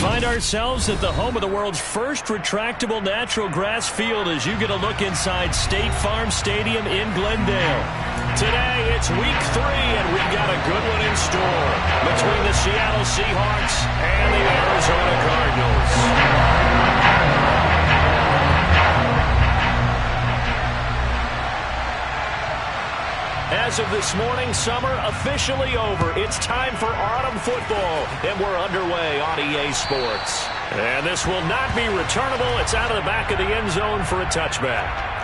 find ourselves at the home of the world's first retractable natural grass field as you get a look inside State Farm Stadium in Glendale. Today, it's week 3, and we got a good one in store between the Seattle Seahawks and the Arizona Cardinals. As of this morning, summer officially over. It's time for autumn football, and we're underway on EA Sports. And this will not be returnable. It's out of the back of the end zone for a touchback.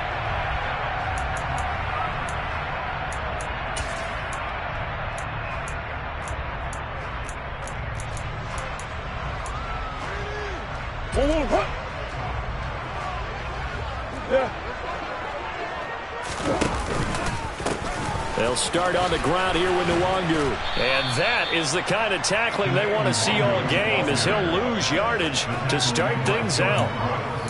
They'll start on the ground here with Nwangu. And that is the kind of tackling they want to see all game, as he'll lose yardage to start things out.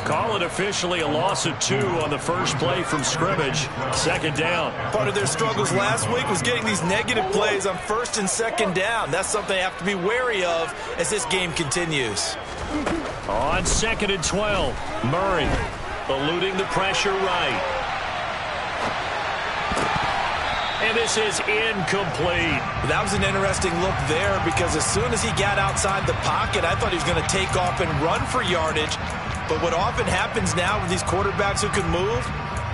Call it officially a loss of 2 on the first play from scrimmage. Second down. Part of their struggles last week was getting these negative plays on first and second down. That's something they have to be wary of as this game continues. On 2nd and 12, Murray eluding the pressure right. And this is incomplete. That was an interesting look there, because as soon as he got outside the pocket, I thought he was going to take off and run for yardage. But what often happens now with these quarterbacks who can move,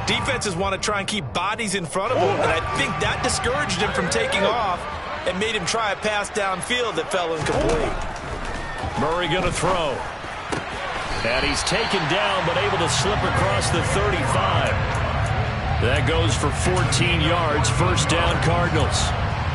defenses want to try and keep bodies in front of him, and I think that discouraged him from taking off and made him try a pass downfield that fell incomplete. Murray going to throw. And he's taken down, but able to slip across the 35. That goes for 14 yards. First down, Cardinals.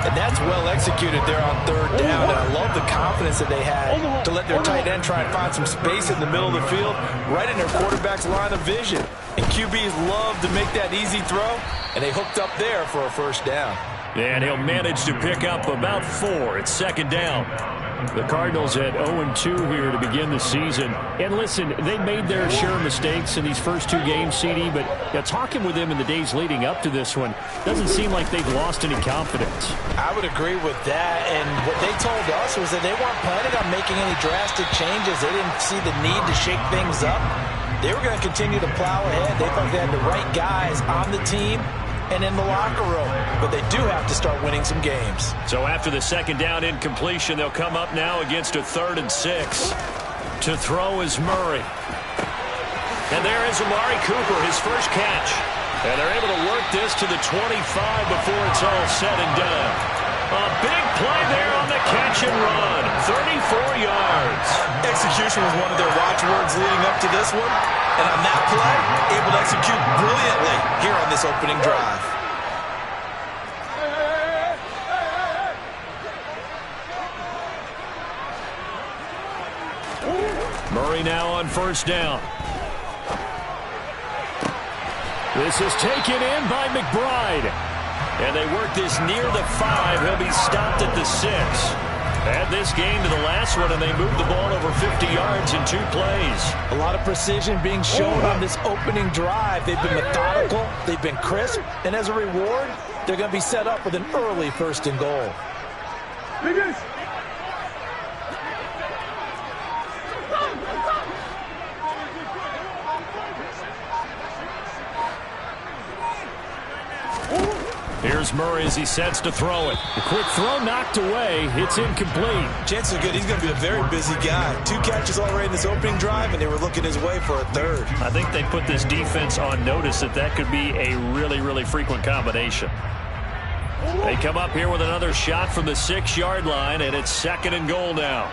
And that's well executed there on third down. And I love the confidence that they had to let their tight end try and find some space in the middle of the field, right in their quarterback's line of vision. And QBs love to make that easy throw, and they hooked up there for a first down. And he'll manage to pick up about 4. It's second down. The Cardinals at 0-2 here to begin the season. And listen, they made their share of mistakes in these first 2 games, CD, but talking with them in the days leading up to this one, doesn't seem like they've lost any confidence. I would agree with that, and what they told us was that they weren't planning on making any drastic changes. They didn't see the need to shake things up. They were going to continue to plow ahead. They thought they had the right guys on the team and in the locker room, but they do have to start winning some games. So after the second down incompletion, they'll come up now against a 3rd and 6. To throw is Murray. And there is Amari Cooper, his first catch. And they're able to work this to the 25 before it's all said and done. A big play there on the catch and run. 34 yards. Execution was one of their watchwords leading up to this one. And on that play, able to execute brilliantly here on this opening drive. Murray now on first down. This is taken in by McBride. And they work this near the 5. He'll be stopped at the 6. Add this game to the last one, and they moved the ball over 50 yards in 2 plays. A lot of precision being shown on this opening drive. They've been methodical, they've been crisp, and as a reward, they're going to be set up with an early 1st and goal. Here's Murray as he sets to throw it. The quick throw knocked away. It's incomplete. Chances are good he's going to be a very busy guy. 2 catches already in this opening drive, and they were looking his way for a 3rd. I think they put this defense on notice that could be a really, really frequent combination. They come up here with another shot from the 6-yard line, and it's 2nd and goal now.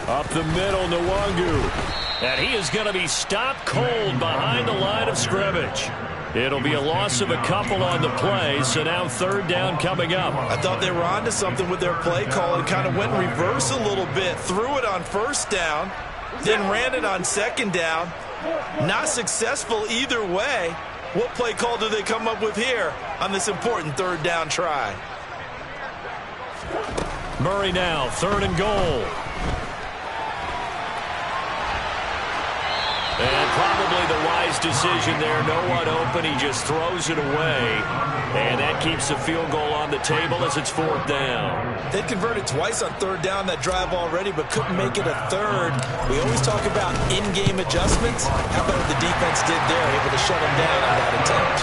Up the middle, Nwangu. And he is going to be stopped cold behind the line of scrimmage. It'll be a loss of a couple on the play, so now 3rd down coming up. I thought they were onto something with their play call and kind of went in reverse a little bit. Threw it on 1st down, then ran it on 2nd down. Not successful either way. What play call do they come up with here on this important 3rd down try? Murray now, 3rd and goal. And probably Probably the wise decision there. No one open. He just throws it away. And that keeps the field goal on the table as it's 4th down. They converted twice on 3rd down that drive already, but couldn't make it a 3rd. We always talk about in-game adjustments. How about what the defense did there, able to shut them down on that attempt?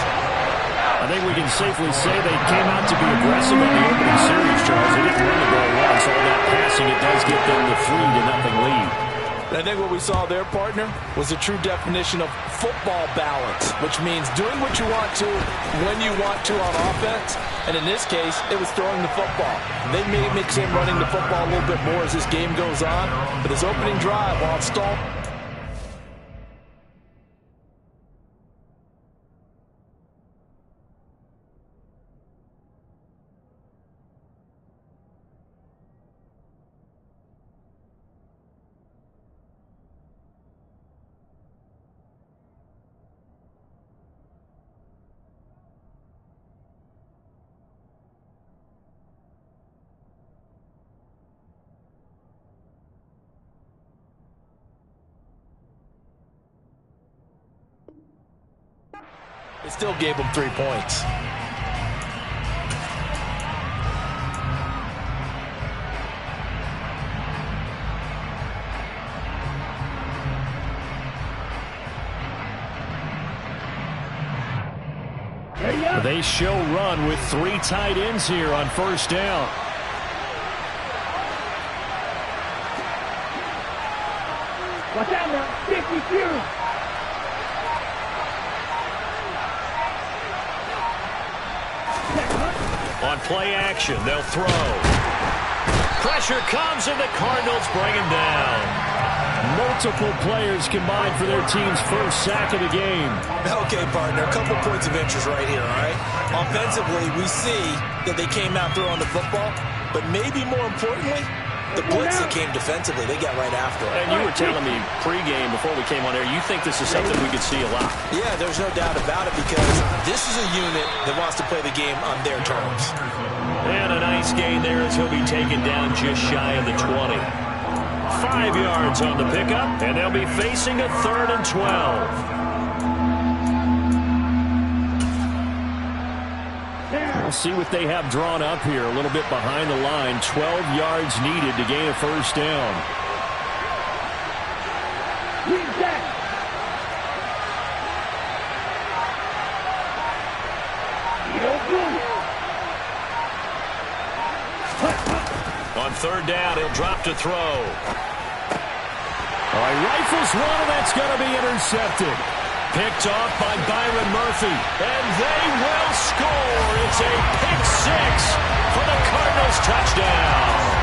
I think we can safely say they came out to be aggressive on the opening series, Charles. They didn't run the ball once. All that passing, it does get them the 3-0 lead. And I think what we saw there, partner, was a true definition of football balance, which means doing what you want to when you want to on offense. And in this case, it was throwing the football. They may mix in running the football a little bit more as this game goes on, but this opening drive, while it's stalled, it still gave them 3 points. They show run with 3 tight ends here on 1st down. Watch out now, 52. On play action, they'll throw. Pressure comes, and the Cardinals bring him down. Multiple players combined for their team's first sack of the game. Okay, partner, a couple points of interest right here, all right? Offensively, we see that they came out throwing the football, but maybe more importantly, the blitz that came defensively, they got right after it. And you were telling me pregame before we came on air, you think this is something we could see a lot. Yeah, there's no doubt about it because this is a unit that wants to play the game on their terms. And a nice gain there as he'll be taken down just shy of the 20. 5 yards on the pickup, and they'll be facing a 3rd and 12. We'll see what they have drawn up here. A little bit behind the line. 12 yards needed to gain a 1st down. On 3rd down, he'll drop to throw. All right, rifles one, and that's going to be intercepted. Picked off by Byron Murphy, and they will score. It's a pick 6 for the Cardinals touchdown.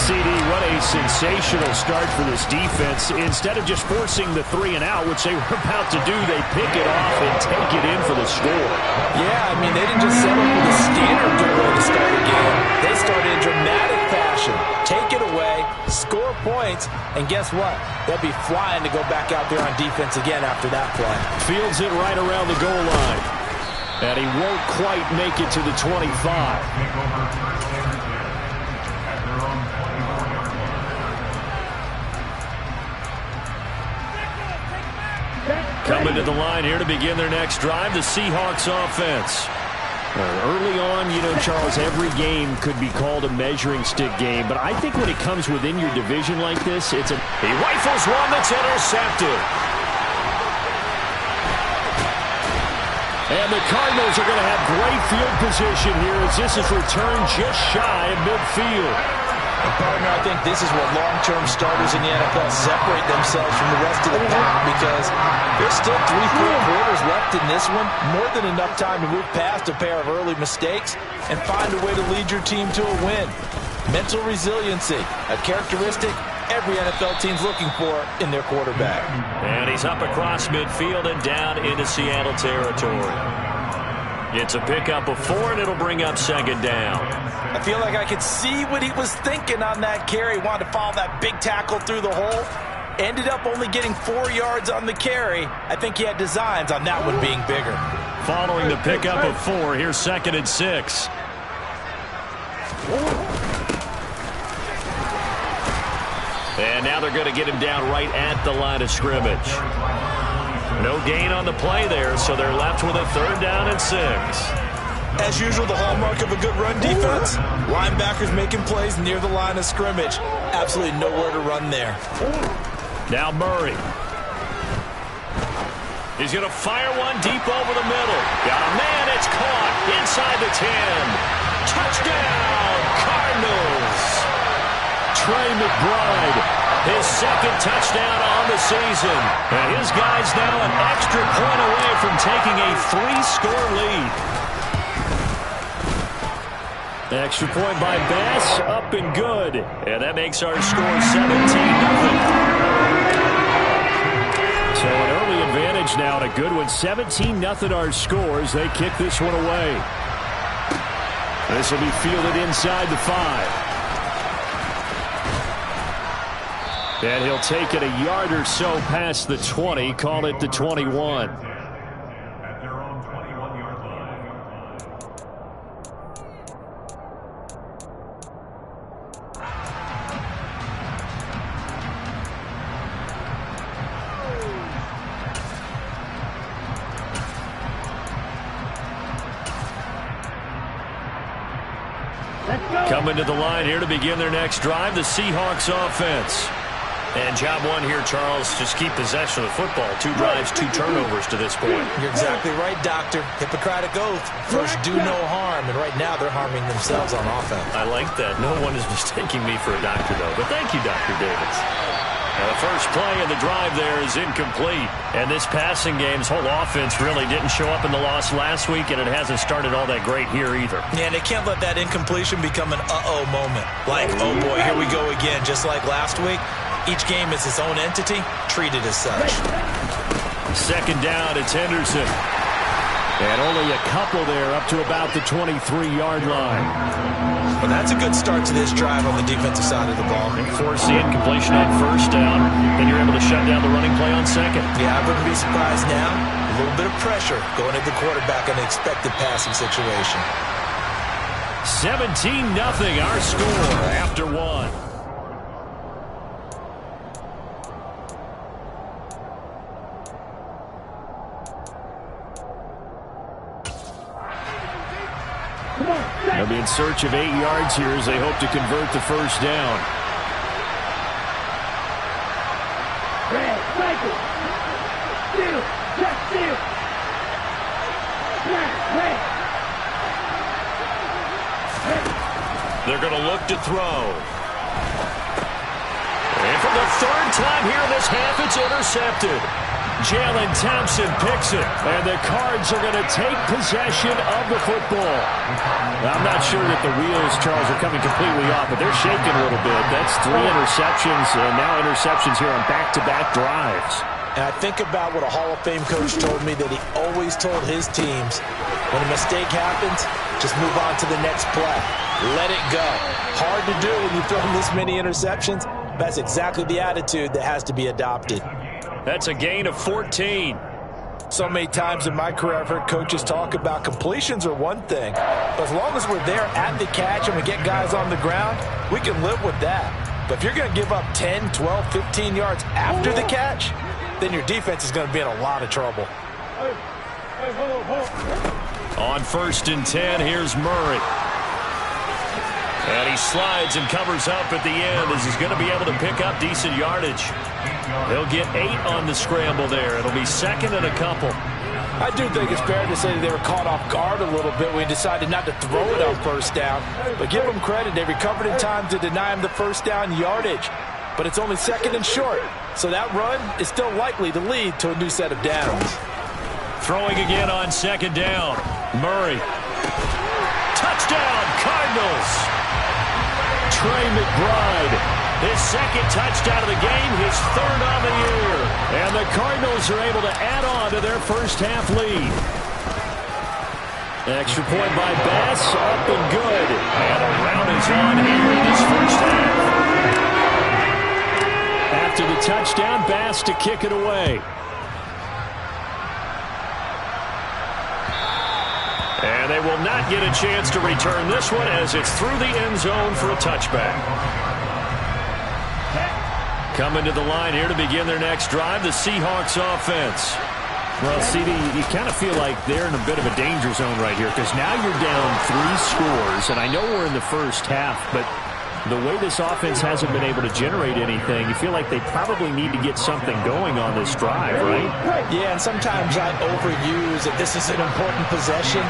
CD, what a sensational start for this defense. Instead of just forcing the 3 and out, which they were about to do, they pick it off and take it in for the score. Yeah, I mean, they didn't just settle for the standard goal to start the game. They started in dramatic fashion. Take it away, score points, and guess what? They'll be flying to go back out there on defense again after that play. Fields it right around the goal line. And he won't quite make it to the 25. Coming to the line here to begin their next drive, the Seahawks offense. Early on, you know, Charles, every game could be called a measuring stick game, but I think when it comes within your division like this, he rifles one that's intercepted. And the Cardinals are going to have great field position here as this is returned just shy of midfield. And partner, I think this is where long-term starters in the NFL separate themselves from the rest of the pack because there's still 3 full quarters left in this one. More than enough time to move past a pair of early mistakes and find a way to lead your team to a win. Mental resiliency, a characteristic every NFL team's looking for in their quarterback. And he's up across midfield and down into Seattle territory. It's a pickup of 4, and it'll bring up 2nd down. I feel like I could see what he was thinking on that carry. He wanted to follow that big tackle through the hole. Ended up only getting 4 yards on the carry. I think he had designs on that one being bigger. Following the pickup of 4, here's 2nd and 6. And And now they're going to get him down right at the line of scrimmage. No gain on the play there, so they're left with a 3rd down and 6. As usual, the hallmark of a good run defense, linebackers making plays near the line of scrimmage. Absolutely nowhere to run there. Now Murray. He's going to fire one deep over the middle. Got a man, it's caught inside the 10. Touchdown, Cardinals. Trey McBride, his 2nd touchdown on the season. And his guy's now an extra point away from taking a 3-score lead. Extra point by Bass, up and good. And that makes our score 17-0. So an early advantage now, and a good one. 17-0 our scores. They kick this one away. This will be fielded inside the 5. And he'll take it a yard or so past the 20, call it the 21. At their own 21-yard line. Coming to the line here to begin their next drive, the Seahawks offense. And job one here, Charles, just keep possession of the football. 2 drives, 2 turnovers to this point. You're exactly right, Doctor. Hippocratic oath. First, do no harm. And right now, they're harming themselves on offense. I like that. No one is mistaking me for a doctor, though. But thank you, Dr. Davis. Now the first play of the drive there is incomplete. And this passing game's whole offense really didn't show up in the loss last week, and it hasn't started all that great here either. Yeah, and they can't let that incompletion become an uh-oh moment. Like, oh boy, here we go again, just like last week. Each game is its own entity, treated as such. 2nd down, it's Henderson. And only a couple there up to about the 23-yard line. Well, that's a good start to this drive on the defensive side of the ball. And force the incompletion on 1st down, then you're able to shut down the running play on 2nd. Yeah, I wouldn't be surprised now. A little bit of pressure going at the quarterback in an expected passing situation. 17-0 our score after 1. They'll be in search of 8 yards here as they hope to convert the 1st down. Red, cycle. Steal, check, steal. Red. They're going to look to throw. And for the 3rd time here in this half, it's intercepted. Jalen Thompson picks it, and the Cards are going to take possession of the football. I'm not sure that the wheels, Charles, are coming completely off, but they're shaking a little bit. That's 3 interceptions, and now interceptions here on back-to-back drives. And I think about what a Hall of Fame coach told me, that he always told his teams, when a mistake happens, just move on to the next play. Let it go. Hard to do when you throw this many interceptions. That's exactly the attitude that has to be adopted. That's a gain of 14. So many times in my career, I've heard coaches talk about completions are one thing. But as long as we're there at the catch and we get guys on the ground, we can live with that. But if you're going to give up 10, 12, 15 yards after the catch, then your defense is going to be in a lot of trouble. On 1st and 10, here's Murray. And he slides and covers up at the end as he's going to be able to pick up decent yardage. He'll get 8 on the scramble there. It'll be 2nd and a couple. I do think it's fair to say that they were caught off guard a little bit when he decided not to throw it on 1st down. But give them credit. They recovered in time to deny him the 1st down yardage. But it's only 2nd and short. So that run is still likely to lead to a new set of downs. Throwing again on 2nd down. Murray. Touchdown, Cardinals. Trey McBride, his 2nd touchdown of the game, his 3rd on the year. And the Cardinals are able to add on to their 1st half lead. Extra point by Bass, up and good. And a round is on here in this 1st half. After the touchdown, Bass to kick it away. And they will not get a chance to return this one as it's through the end zone for a touchback. Coming to the line here to begin their next drive, the Seahawks offense. Well, CD, you kind of feel like they're in a bit of a danger zone right here because now you're down 3 scores, and I know we're in the first half, but the way this offense hasn't been able to generate anything, you feel like they probably need to get something going on this drive, right? Yeah, and sometimes I overuse that this is an important possession,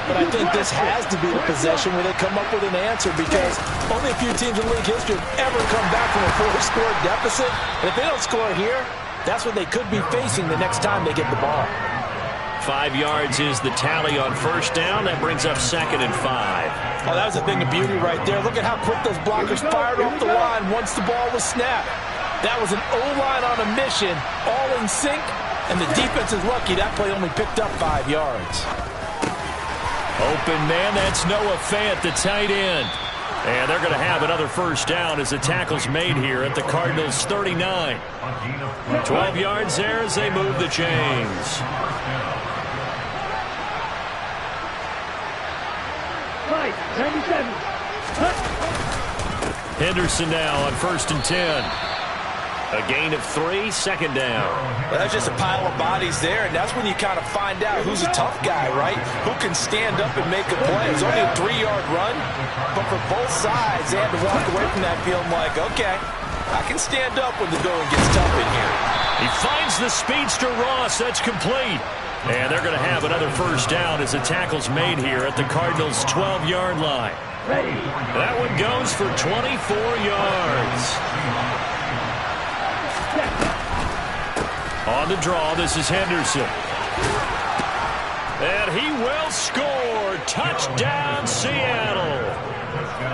but I think this has to be the possession where they come up with an answer because only a few teams in league history have ever come back from a 4-score deficit, and if they don't score here, that's what they could be facing the next time they get the ball. 5 yards is the tally on first down. That brings up 2nd and 5. Oh, that was a thing of beauty right there. Look at how quick those blockers fired off the line once the ball was snapped. That was an O-line on a mission, all in sync, and the defense is lucky that play only picked up 5 yards. Open man, that's Noah Fant, the tight end. And they're going to have another first down as the tackle's made here at the Cardinals' 39. 12 yards there as they move the chains. Fight, 97. Henderson now on 1st and 10. A gain of 3, 2nd down. Well, that's just a pile of bodies there, and that's when you kind of find out who's a tough guy, right? Who can stand up and make a play. It was only a 3-yard run, but for both sides, they had to walk away from that field like, okay, I can stand up when the going gets tough in here. He finds the speedster Ross. That's complete. And they're going to have another first down as the tackle's made here at the Cardinals' 12-yard line. Ready. That one goes for 24 yards. On the draw, this is Henderson. And he will score. Touchdown, Seattle.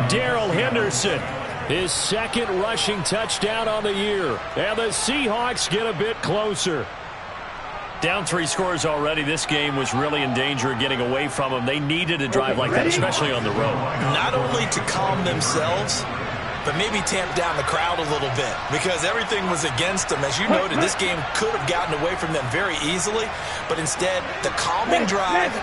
Darrell Henderson, his 2nd rushing touchdown on the year. And the Seahawks get a bit closer. Down 3 scores already. This game was really in danger of getting away from them. They needed a drive like that, especially on the road. Not only to calm themselves, but maybe tamp down the crowd a little bit because everything was against them. As you noted, this game could have gotten away from them very easily, but instead, the calming drive,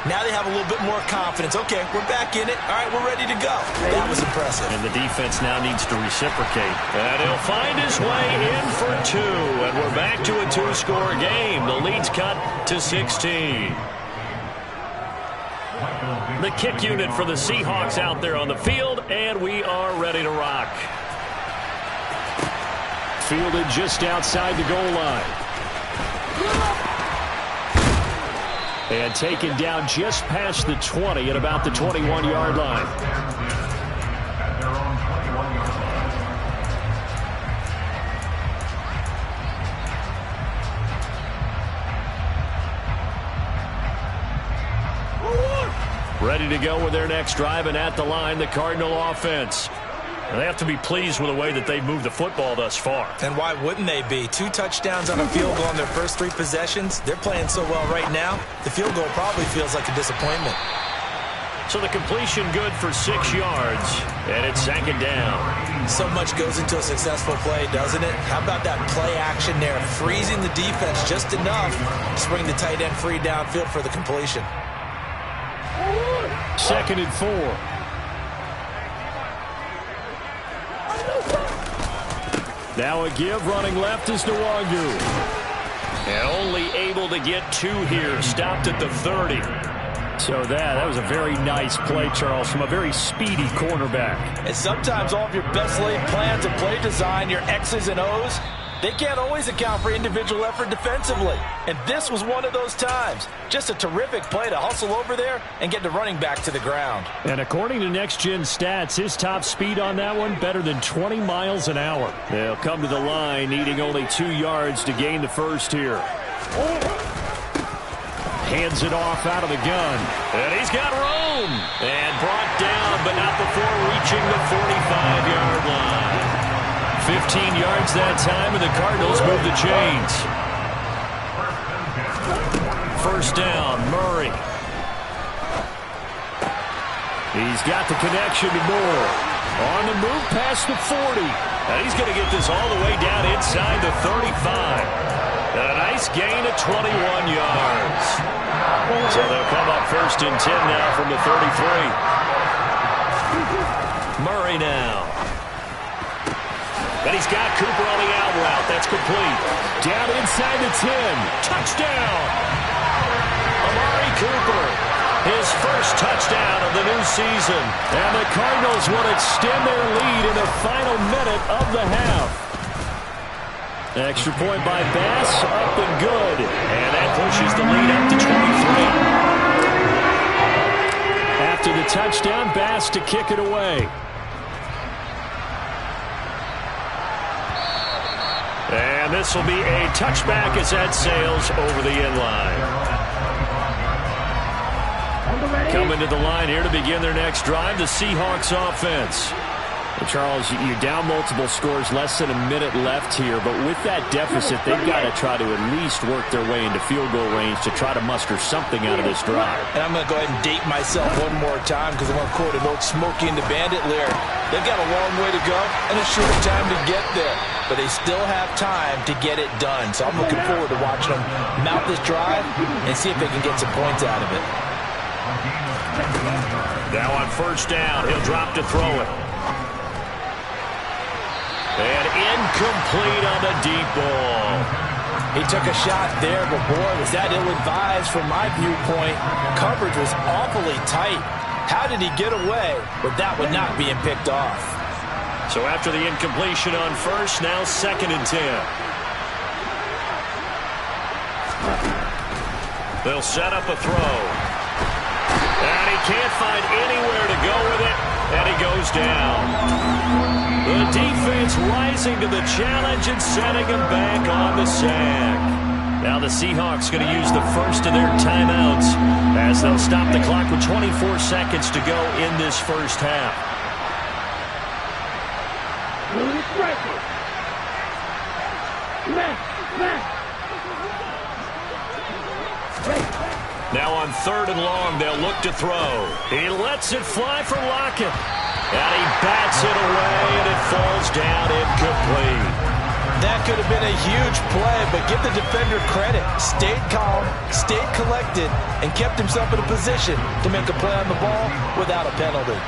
now they have a little bit more confidence. Okay, we're back in it. All right, we're ready to go. That was impressive. And the defense now needs to reciprocate. And he'll find his way in for 2. And we're back to a 2-score game. The lead's cut to 16. The kick unit for the Seahawks out there on the field, and we are ready to rock. Fielded just outside the goal line. And taken down just past the 20 at about the 21-yard line. At their own 21-yard line. Ready to go with their next drive, and at the line, the Cardinal offense. And they have to be pleased with the way that they've moved the football thus far. And why wouldn't they be? 2 touchdowns on a field goal on their first 3 possessions. They're playing so well right now, the field goal probably feels like a disappointment. So the completion good for 6 yards, and it's 2nd down. So much goes into a successful play, doesn't it? How about that play action there, freezing the defense just enough to bring the tight end free downfield for the completion. 2nd and 4. Now a give, running left is Nwangu. And only able to get 2 here, stopped at the 30. So that was a very nice play, Charles, from a very speedy cornerback. And sometimes all of your best laid plans and play design, your X's and O's, they can't always account for individual effort defensively. And this was one of those times. Just a terrific play to hustle over there and get the running back to the ground. And according to Next Gen Stats, his top speed on that one, better than 20 miles an hour. They'll come to the line, needing only 2 yards to gain the first here. Hands it off out of the gun. And he's got room. And brought down, but not before reaching the 45-yard line. 15 yards that time, and the Cardinals move the chains. First down, Murray. He's got the connection to Moore. On the move past the 40. And he's going to get this all the way down inside the 35. And a nice gain of 21 yards. So they'll come up 1st and 10 now from the 33. Murray now. And he's he's got Cooper on the out route. That's complete. Down inside the 10. Touchdown! Amari Cooper, his first touchdown of the new season. And the Cardinals will extend their lead in the final minute of the half. Extra point by Bass, up and good. And that pushes the lead up to 23. After the touchdown, Bass to kick it away. And this will be a touchback as that sails over the end line. Coming to the line here to begin their next drive, the Seahawks offense. Well, Charles, you're down multiple scores, less than a minute left here, but with that deficit, they've got to try to at least work their way into field goal range to try to muster something out of this drive. And I'm going to go ahead and date myself one more time because I want to quote an old Smokey and the Bandit lyric. They've got a long way to go and a short time to get there, but they still have time to get it done. So I'm looking forward to watching them mount this drive and see if they can get some points out of it. Now on first down, he'll drop to throw it. And incomplete on the deep ball. He took a shot there, but boy, was that ill-advised from my viewpoint. Coverage was awfully tight. How did he get away with that one not being picked off? So after the incompletion on first, now 2nd and 10. They'll set up a throw. And he can't find anywhere to go with it, and he goes down. The defense rising to the challenge and setting him back on the sack. Now the Seahawks going to use the first of their timeouts as they'll stop the clock with 24 seconds to go in this first half. Now on 3rd and long, they'll look to throw. He lets it fly for Lockett. And he bats it away, and it falls down incomplete. That could have been a huge play, but give the defender credit. Stayed calm, stayed collected, and kept himself in a position to make a play on the ball without a penalty.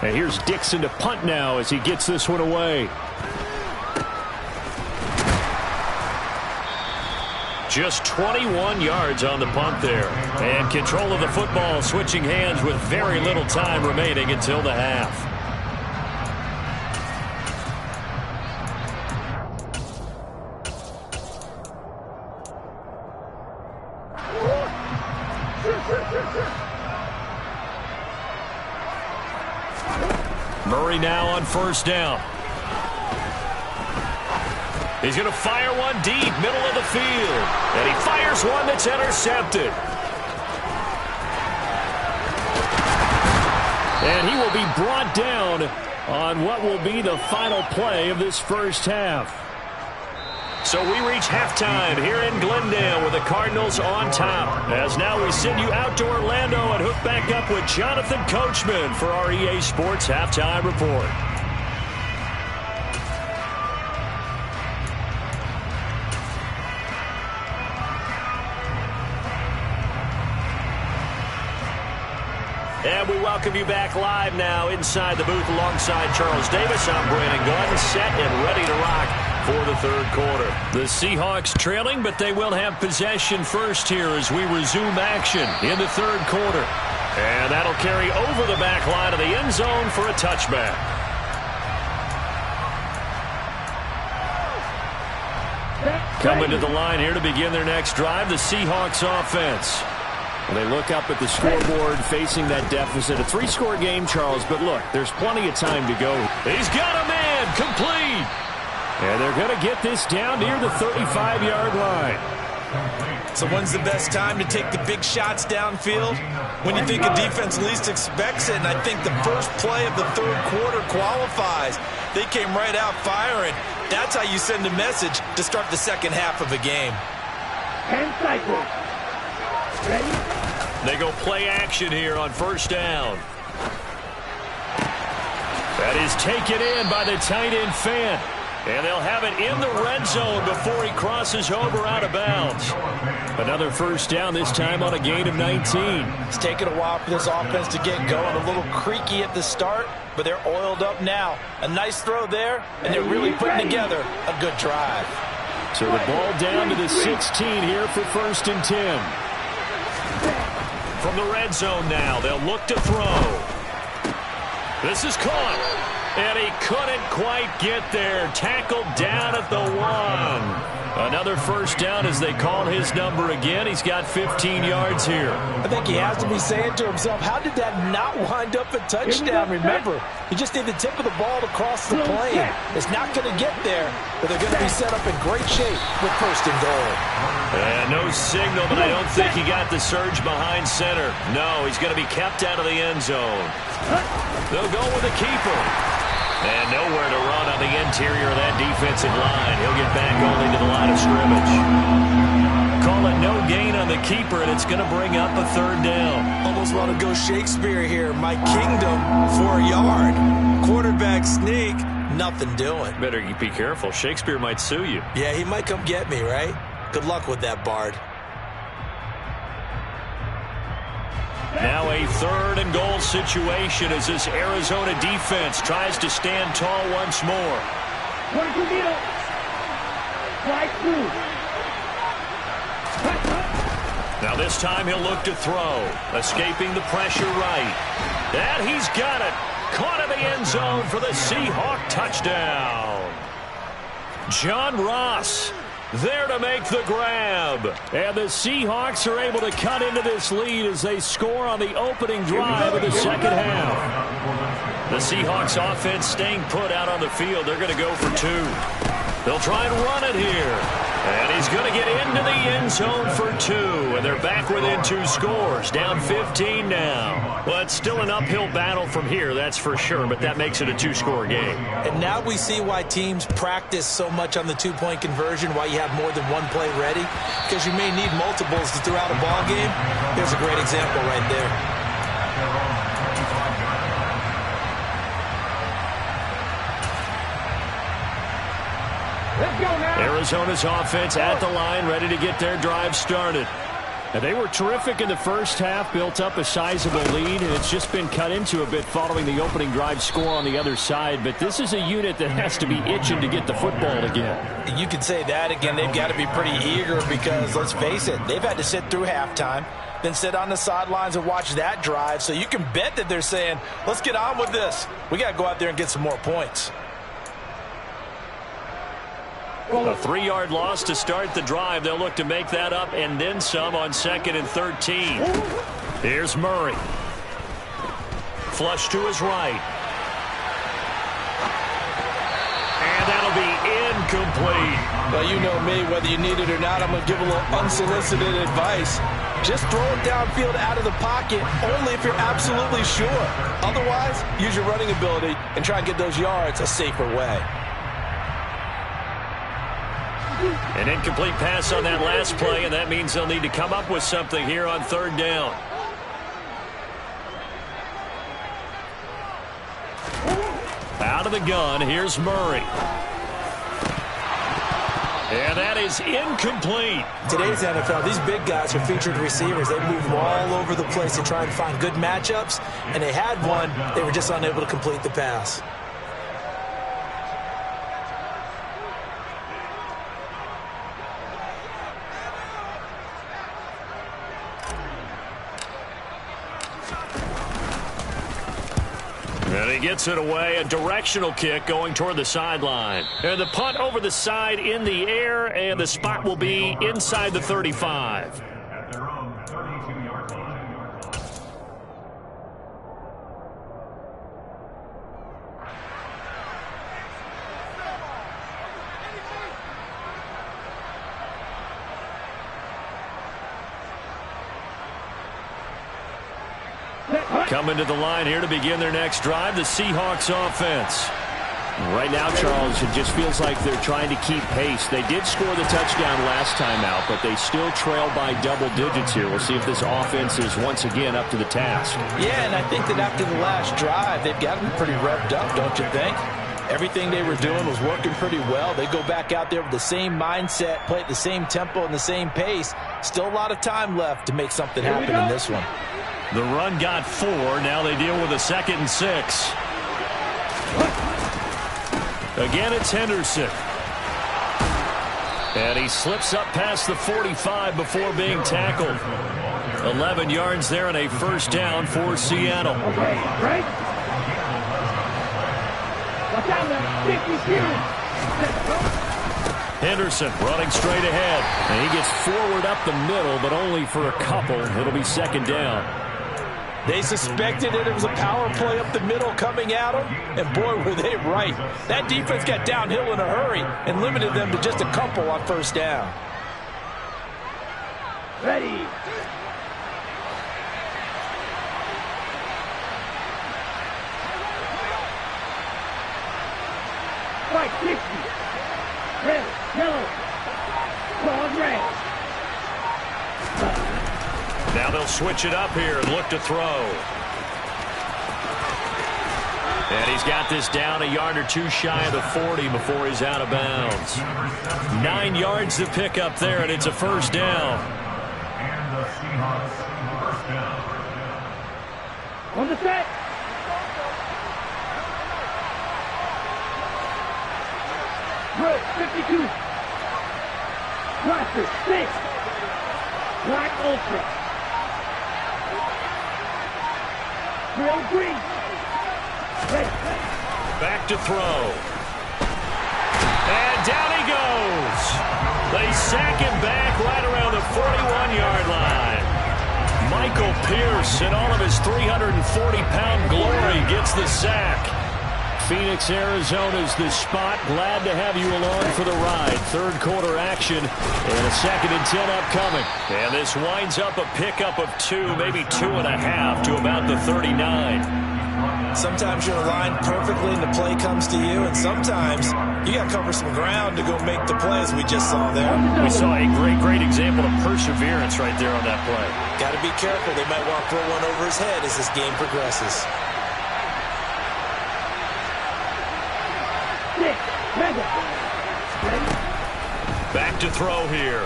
And here's Dixon to punt now as he gets this one away. Just 21 yards on the punt there. And control of the football switching hands with very little time remaining until the half. Murray now on first down. He's going to fire one deep, middle of the field. And he fires one that's intercepted. And he will be brought down on what will be the final play of this first half. So we reach halftime here in Glendale with the Cardinals on top. As now we send you out to Orlando and hook back up with Jonathan Coachman for our EA Sports Halftime Report. And we welcome you back live now inside the booth alongside Charles Davis. I'm Brandon Gunn, set and ready to rock for the third quarter. The Seahawks trailing, but they will have possession first here as we resume action in the third quarter. And that'll carry over the back line of the end zone for a touchback. Coming to the line here to begin their next drive, the Seahawks offense. Well, they look up at the scoreboard facing that deficit. A 3-score game, Charles, but look, there's plenty of time to go. He's got a man, complete. And they're going to get this down near the 35-yard line. So when's the best time to take the big shots downfield? When you think a defense least expects it, and I think the first play of the third quarter qualifies. They came right out firing. That's how you send a message to start the second half of a game. 10 cycles. Ready? They go play action here on first down. That is taken in by the tight end Fant. And they'll have it in the red zone before he crosses over out of bounds. Another first down, this time on a gain of 19. It's taken a while for this offense to get going. A little creaky at the start, but they're oiled up now. A nice throw there, and they're really putting together a good drive. So the ball down to the 16 here for 1st and 10. From the red zone now, they'll look to throw. This is caught. And he couldn't quite get there. Tackled down at the 1. Another first down as they call his number again. He's got 15 yards here. I think he has to be saying to himself, how did that not wind up a touchdown? Remember, he just did the tip of the ball to cross the plane. It's not going to get there, but they're going to be set up in great shape with 1st and goal. And no signal, but I don't think he got the surge behind center. No, he's going to be kept out of the end zone. They'll go with the keeper. And nowhere to run on the interior of that defensive line. He'll get back only to the line of scrimmage. Call it no gain on the keeper, and it's going to bring up a 3rd down. Almost want to go Shakespeare here. My kingdom for a yard. Quarterback sneak, nothing doing. Better be careful. Shakespeare might sue you. Yeah, he might come get me, right? Good luck with that, Bard. Now a 3rd and goal situation as this Arizona defense tries to stand tall once more. Now this time he'll look to throw. Escaping the pressure right. And he's got it. Caught in the end zone for the Seahawk touchdown. John Ross there to make the grab. And the Seahawks are able to cut into this lead as they score on the opening drive of the second half. The Seahawks offense staying put out on the field. They're going to go for 2. They'll try and run it here. And he's going to get into the end zone for 2. And they're back within 2 scores. Down 15 now. Well, it's still an uphill battle from here, that's for sure. But that makes it a 2-score game. And now we see why teams practice so much on the 2-point conversion, why you have more than one play ready. Because you may need multiples throughout a ball game. There's a great example right there. Arizona's offense at the line, ready to get their drive started. And they were terrific in the first half, built up a sizable lead, and it's just been cut into a bit following the opening drive score on the other side. But this is a unit that has to be itching to get the football again. You could say that again. They've got to be pretty eager because, let's face it, they've had to sit through halftime, then sit on the sidelines and watch that drive. So you can bet that they're saying, let's get on with this. We got to go out there and get some more points. A 3-yard loss to start the drive. They'll look to make that up and then some on 2nd and 13. Here's Murray. Flush to his right. And that'll be incomplete. Well, you know me, whether you need it or not, I'm going to give a little unsolicited advice. Just throw it downfield out of the pocket only if you're absolutely sure. Otherwise, use your running ability and try and get those yards a safer way. An incomplete pass on that last play, and that means they'll need to come up with something here on 3rd down. Out of the gun, here's Murray. And that is incomplete. Today's NFL, these big guys are featured receivers. They move all over the place to try and find good matchups, and they had one. They were just unable to complete the pass. And he gets it away, a directional kick going toward the sideline. And the punt over the side in the air, and the spot will be inside the 35. At their own 32-yard line. Coming to the line here to begin their next drive, the Seahawks offense. Right now, Charles, it just feels like they're trying to keep pace. They did score the touchdown last time out, but they still trail by double digits here. We'll see if this offense is once again up to the task. Yeah, and I think that after the last drive, they've got to be pretty revved up, don't you think? Everything they were doing was working pretty well. They go back out there with the same mindset, play at the same tempo and the same pace. Still a lot of time left to make something happen in this one. The run got 4. Now they deal with a 2nd and 6. Again, it's Henderson. And he slips up past the 45 before being tackled. 11 yards there and a first down for Seattle. Okay, right? Watch out now. 52. Henderson running straight ahead. And he gets forward up the middle, but only for a couple. It'll be 2nd down. They suspected it was a power play up the middle coming at them, and boy, were they right. That defense got downhill in a hurry and limited them to just a couple on first down. Ready. White 60. Red, yellow. Claws red. Now they'll switch it up here and look to throw. And he's got this down a yard or two shy of the 40 before he's out of bounds. 9 yards to pick up there, and it's a first down. And the Seahawks first down. On the set. Red, 52. Blaster, 6. Black Ultra. Grill green. Red. Back to throw. And down he goes. They sack him back right around the 41-yard line. Michael Pierce, in all of his 340-pound glory, gets the sack. Phoenix, Arizona's the spot. Glad to have you along for the ride. Third quarter action and a 2nd and 10 upcoming. And this winds up a pickup of 2, maybe 2.5 to about the 39. Sometimes you're aligned perfectly and the play comes to you, and sometimes you got to cover some ground to go make the play, as we just saw there. We saw a great example of perseverance right there on that play. Got to be careful. They might want to throw one over his head as this game progresses. Back to throw here.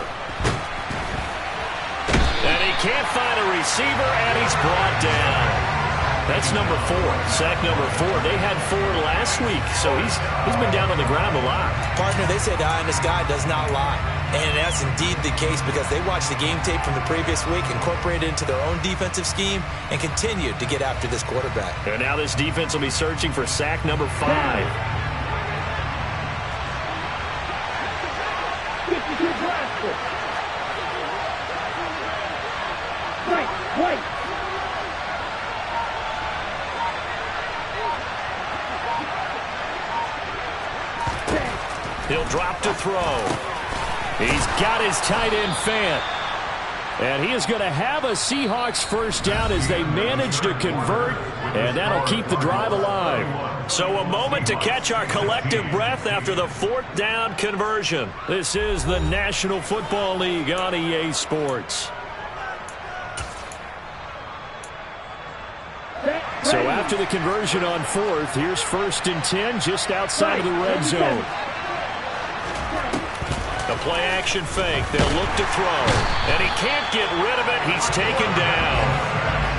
And he can't find a receiver, and he's brought down. That's number 4, sack number 4. They had 4 last week, so he's been down on the ground a lot. Partner, they say the eye in the sky does not lie. And that's indeed the case because they watched the game tape from the previous week, incorporated it into their own defensive scheme, and continued to get after this quarterback. And now this defense will be searching for sack number 5. 52 Blaster. White. He'll drop to throw. He's got his tight end Fant. And he is going to have a Seahawks first down as they manage to convert, and that'll keep the drive alive. So a moment to catch our collective breath after the 4th down conversion. This is the National Football League on EA Sports. So after the conversion on 4th, here's 1st and 10 just outside of the red zone. The play-action fake. They'll look to throw. And he can't get rid of it. He's taken down.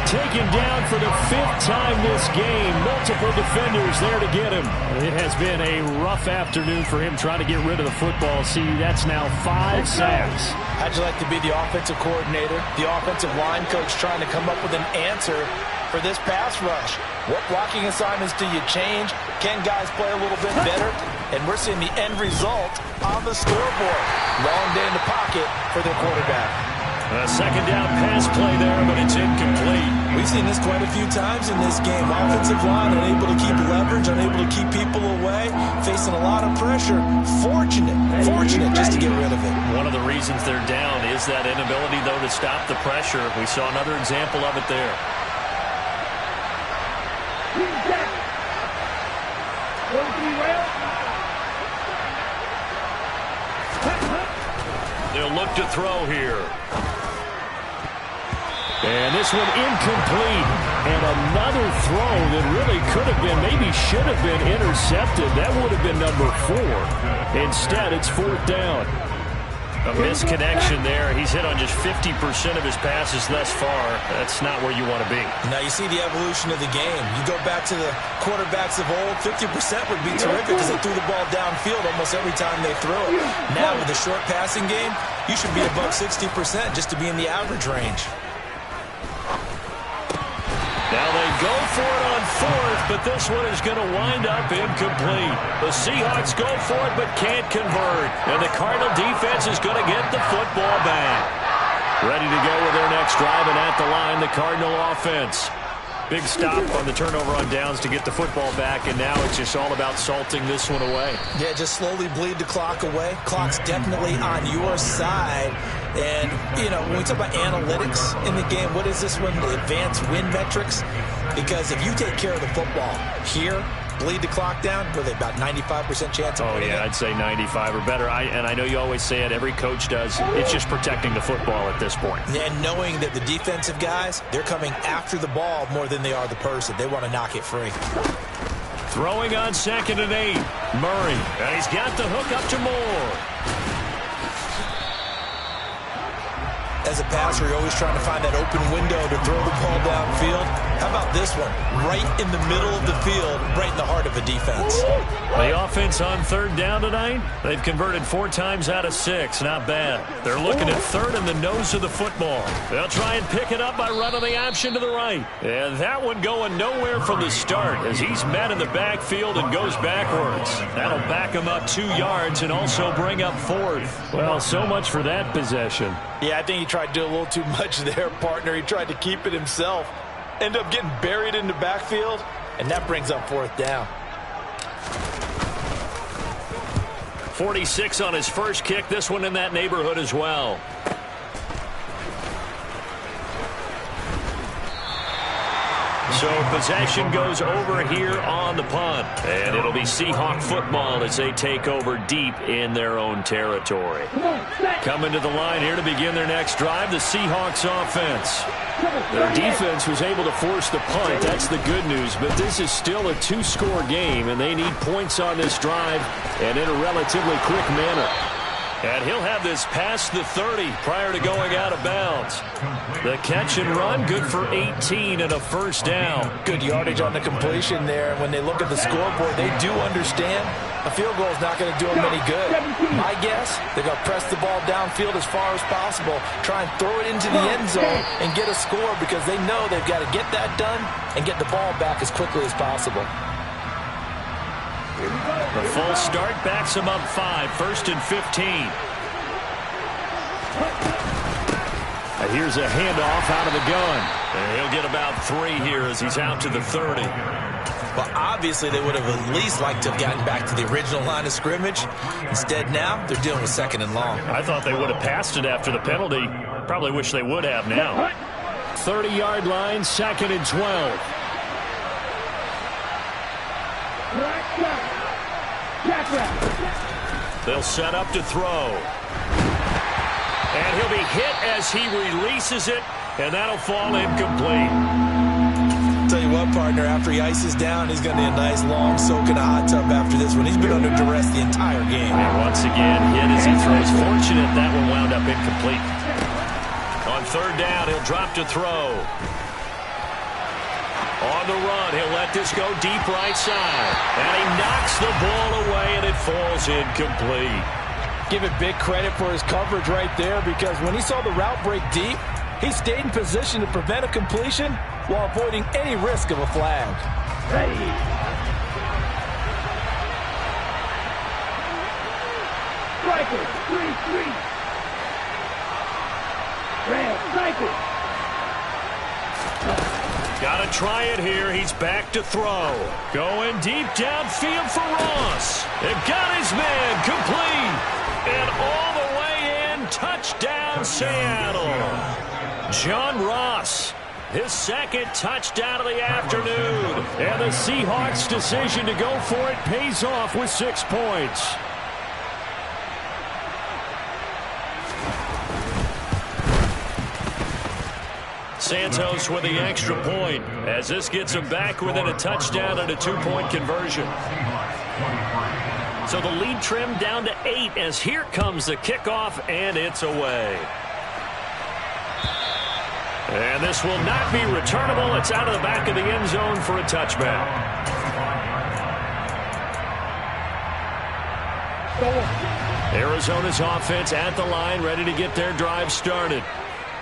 Taken down for the 5th time this game. Multiple defenders there to get him. It has been a rough afternoon for him trying to get rid of the football. See, that's now 5 sacks. How'd you like to be the offensive coordinator, the offensive line coach trying to come up with an answer for this pass rush? What blocking assignments do you change? Can guys play a little bit better? And we're seeing the end result on the scoreboard. Long day in the pocket for their quarterback. A 2nd down pass play there, but it's incomplete. We've seen this quite a few times in this game. Offensive line unable to keep leverage, unable to keep people away, facing a lot of pressure. Fortunate just to get rid of it. One of the reasons they're down is that inability, though, to stop the pressure. We saw another example of it there. They'll look to throw here. And this one incomplete. And another throw that really could have been, maybe should have been intercepted. That would have been number 4. Instead, it's 4th down. A misconnection there. He's hit on just 50% of his passes thus far. That's not where you want to be. Now you see the evolution of the game. You go back to the quarterbacks of old, 50% would be terrific because they threw the ball downfield almost every time they threw it. Now with the short passing game, you should be above 60% just to be in the average range. Now they go for it on 4th, but this one is going to wind up incomplete. The Seahawks go for it but can't convert. And the Cardinal defense is going to get the football back. Ready to go with their next drive, and at the line, the Cardinal offense. Big stop on the turnover on downs to get the football back, and now it's just all about salting this one away. Yeah, just slowly bleed the clock away. Clock's definitely on your side. And, you know, when we talk about analytics in the game, what is this one? The advanced win metrics? Because if you take care of the football here, bleed the clock down, with about 95% chance of winning it. I'd say 95 or better. And I know you always say it, every coach does. It's just protecting the football at this point. And knowing that the defensive guys, they're coming after the ball more than they are the person. They want to knock it free. Throwing on 2nd and 8. Murray. And he's got the hook up to Moore. As a passer, you're always trying to find that open window to throw the ball downfield. How about this one? Right in the middle of the field, right in the heart of a defense. The offense on 3rd down tonight, they've converted 4 times out of 6. Not bad. They're looking at 3rd in the nose of the football. They'll try and pick it up by running the option to the right. And that one going nowhere from the start as he's met in the backfield and goes backwards. That'll back him up 2 yards and also bring up 4th. Well, so much for that possession. Yeah, I think he tried to do a little too much there, partner. He tried to keep it himself. End up getting buried in the backfield, and that brings up 4th down. 46 on his first kick. This one in that neighborhood as well. So possession goes over here on the punt. And it'll be Seahawk football as they take over deep in their own territory. Coming to the line here to begin their next drive, the Seahawks offense. Their defense was able to force the punt. That's the good news. But this is still a 2-score game, and they need points on this drive and in a relatively quick manner. And he'll have this past the 30 prior to going out of bounds. The catch and run, good for 18 and a 1st down. Good yardage on the completion there. When they look at the scoreboard, they do understand a field goal is not going to do them any good. My guess, they're going to press the ball downfield as far as possible, try and throw it into the end zone and get a score because they know they've got to get that done and get the ball back as quickly as possible. The full start backs him up 5, 1st and 15. And here's a handoff out of the gun. And he'll get about 3 here as he's out to the 30. Well, obviously they would have at least liked to have gotten back to the original line of scrimmage. Instead now, they're dealing with 2nd and long. I thought they would have passed it after the penalty. Probably wish they would have now. 30-yard line, 2nd and 12. They'll set up to throw. And he'll be hit as he releases it, and that'll fall incomplete. Tell you what, partner, after he ices down, he's going to need a nice long soak in a hot tub after this one. He's been under duress the entire game. And once again, hit as he throws. Fortunate that one wound up incomplete. On 3rd down, he'll drop to throw. On the run, he'll let this go deep right side. And he knocks the ball away, and it falls incomplete. Give it big credit for his coverage right there because when he saw the route break deep, he stayed in position to prevent a completion while avoiding any risk of a flag. Ready. Striker, 3-3. Ram, striker. Got to try it here. He's back to throw. Going deep downfield for Ross. They've got his man complete. And all the way in, touchdown Seattle. John Ross, his 2nd touchdown of the afternoon. And the Seahawks' decision to go for it pays off with 6 points. Santos with the extra point as this gets him back within a touchdown and a 2-point conversion. So the lead trimmed down to 8 as here comes the kickoff, and it's away. And this will not be returnable. It's out of the back of the end zone for a touchback. Arizona's offense at the line, ready to get their drive started.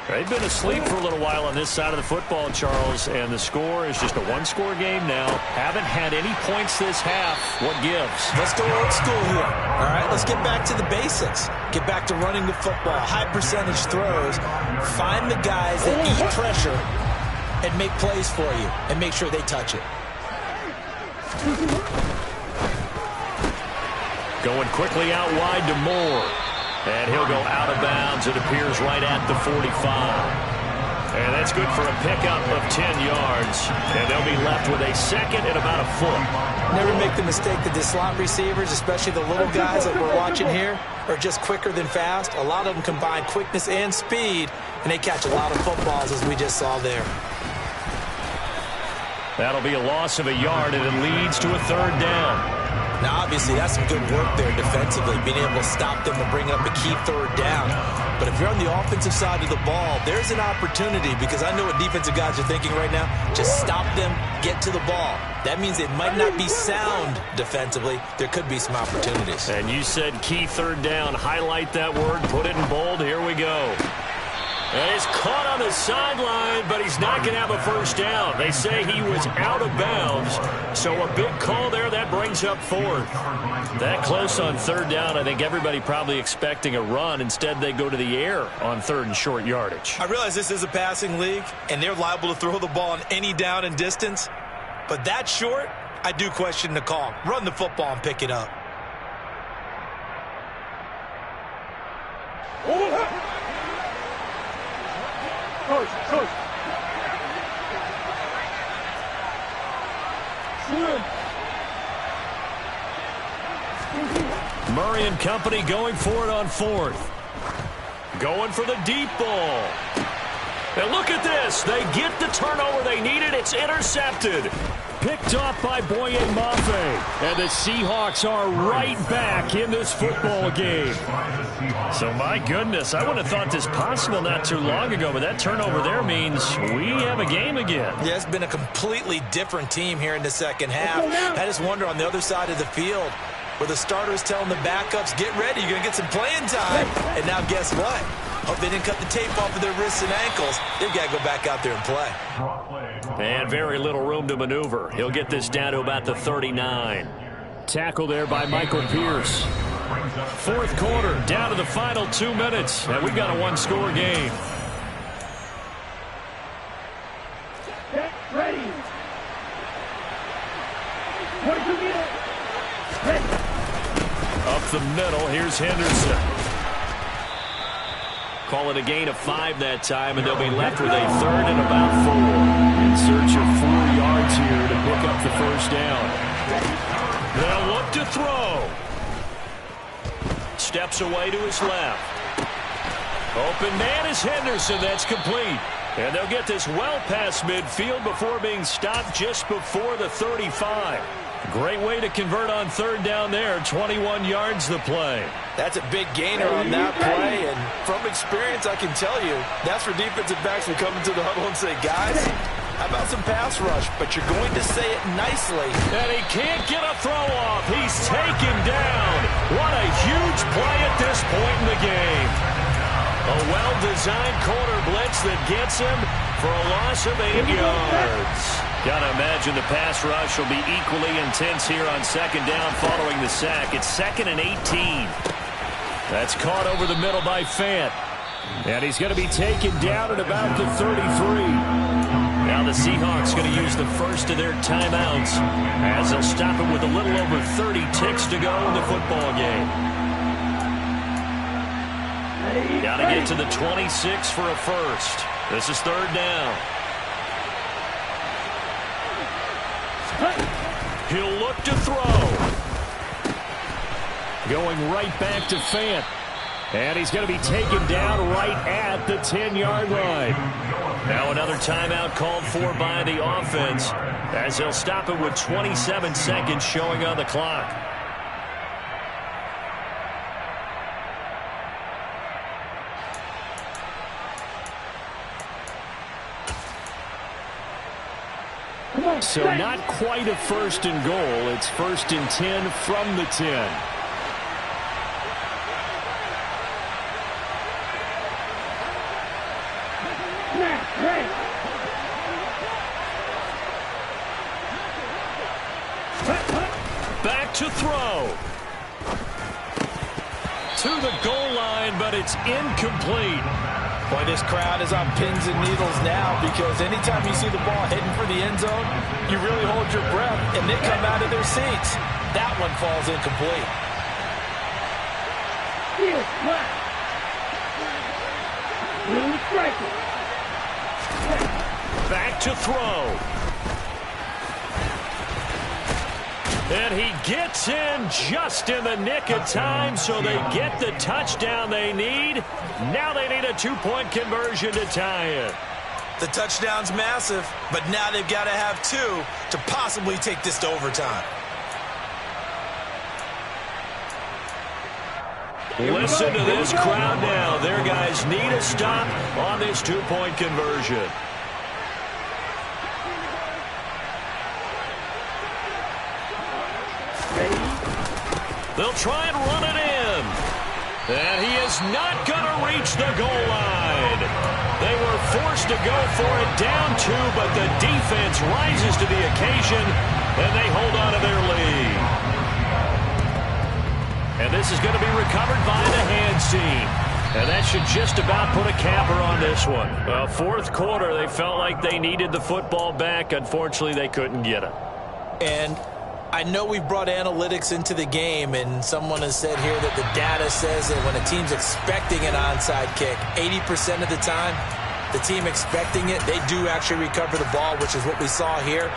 They've been asleep for a little while on this side of the football, Charles, and the score is just a one-score game now. Haven't had any points this half. What gives? Let's go old school here. All right, let's get back to the basics. Get back to running the football, high-percentage throws. Find the guys that eat pressure and make plays for you and make sure they touch it. Going quickly out wide to Moore. And he'll go out of bounds. It appears right at the 45. And that's good for a pickup of 10 yards. And they'll be left with a second and about a foot. Never make the mistake that the slot receivers, especially the little guys that we're watching here, are just quicker than fast. A lot of them combine quickness and speed, and they catch a lot of footballs, as we just saw there. That'll be a loss of a yard, and it leads to a third down. Now, obviously, that's some good work there defensively, being able to stop them and bring up a key third down. But if you're on the offensive side of the ball, there's an opportunity, because I know what defensive guys are thinking right now. Just stop them, get to the ball. That means it might not be sound defensively. There could be some opportunities. And you said key third down. Highlight that word, put it in bold. Here we go. And he's caught on the sideline, but he's not going to have a first down. They say he was out of bounds. So a big call there. That brings up fourth. That close on third down, I think everybody probably expecting a run. Instead, they go to the air on third and short yardage. I realize this is a passing league, and they're liable to throw the ball on any down and distance. But that short, I do question the call. Run the football and pick it up. Coach. Murray and company going for it on fourth. Going for the deep ball. And look at this. They get the turnover they needed. It's intercepted. Picked off by Boye Mafe. And the Seahawks are right back in this football game. So, my goodness, I would have thought this possible not too long ago, but that turnover there means we have a game again. Yeah, it's been a completely different team here in the second half. I just wonder on the other side of the field where the starters telling the backups, get ready, you're going to get some playing time. And now guess what? Hope they didn't cut the tape off of their wrists and ankles. They've got to go back out there and play. And very little room to maneuver. He'll get this down to about the 39. Tackle there by Michael Pierce. Fourth quarter, down to the final 2 minutes. And we've got a one-score game. Get ready. 22 minutes. Ready. Up the middle, here's Henderson. Call it a gain of 5 that time, and they'll be left with a third and about 4. In search of 4 yards here to pick up the first down. They'll look to throw. Steps away to his left. Open man is Henderson. That's complete. And they'll get this well past midfield before being stopped just before the 35. Great way to convert on third down there. 21 yards the play. That's a big gainer on that play, and from experience, I can tell you, that's for defensive backs to come into the huddle and say, guys, how about some pass rush? But you're going to say it nicely. And he can't get a throw off. He's taken down. What a huge play at this point in the game. A well-designed corner blitz that gets him for a loss of 8 yards. Gotta imagine the pass rush will be equally intense here on second down following the sack. It's 2nd and 18. That's caught over the middle by Fant. And he's going to be taken down at about the 33. Now the Seahawks going to use the first of their timeouts as they'll stop it with a little over 30 ticks to go in the football game. Got to get to the 26 for a first. This is third down. He'll look to throw. Going right back to Fant. And he's going to be taken down right at the 10-yard line. Now another timeout called for by the offense as they'll stop it with 27 seconds showing on the clock. So not quite a first and goal. It's first and 10 from the 10. Back to throw. To the goal line, but it's incomplete. Boy, this crowd is on pins and needles now because anytime you see the ball heading for the end zone, you really hold your breath, and they come out of their seats. That one falls incomplete. Back to throw. And he gets in just in the nick of time, so they get the touchdown they need. Now they need a two-point conversion to tie it. The touchdown's massive, but now they've got to have two to possibly take this to overtime. Listen to this crowd now. Their guys need a stop on this two-point conversion. They'll try and run it in. And he is not going to reach the goal line. They were forced to go for it down two, but the defense rises to the occasion, and they hold on to their lead. And this is going to be recovered by the hands team. And that should just about put a capper on this one. Well, fourth quarter, they felt like they needed the football back. Unfortunately, they couldn't get it. And I know we've brought analytics into the game, and someone has said here that the data says that when a team's expecting an onside kick, 80% of the time, the team expecting it, they do actually recover the ball, which is what we saw here.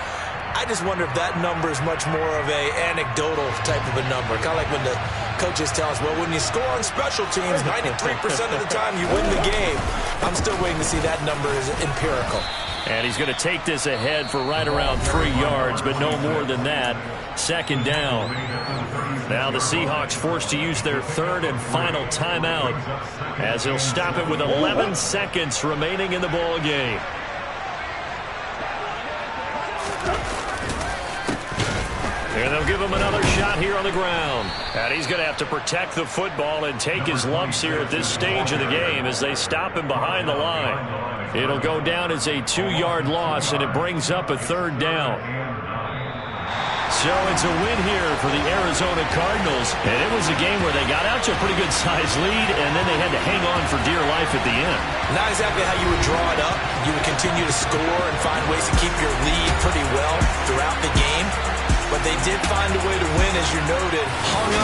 I just wonder if that number is much more of a anecdotal type of a number. Kind of like when the coaches tell us, well, when you score on special teams, 93% of the time you win the game. I'm still waiting to see that number is empirical. And he's going to take this ahead for right around 3 yards, but no more than that. Second down. Now the Seahawks forced to use their third and final timeout as he'll stop it with 11 seconds remaining in the ball game. And they'll give him another shot here on the ground. And he's going to have to protect the football and take his lumps here at this stage of the game as they stop him behind the line. It'll go down as a 2-yard loss, and it brings up a third down. So it's a win here for the Arizona Cardinals. And it was a game where they got out to a pretty good-sized lead, and then they had to hang on for dear life at the end. Not exactly how you would draw it up. You would continue to score and find ways to keep your lead pretty well throughout the game. But they did find a way to win, as you noted. Hung up.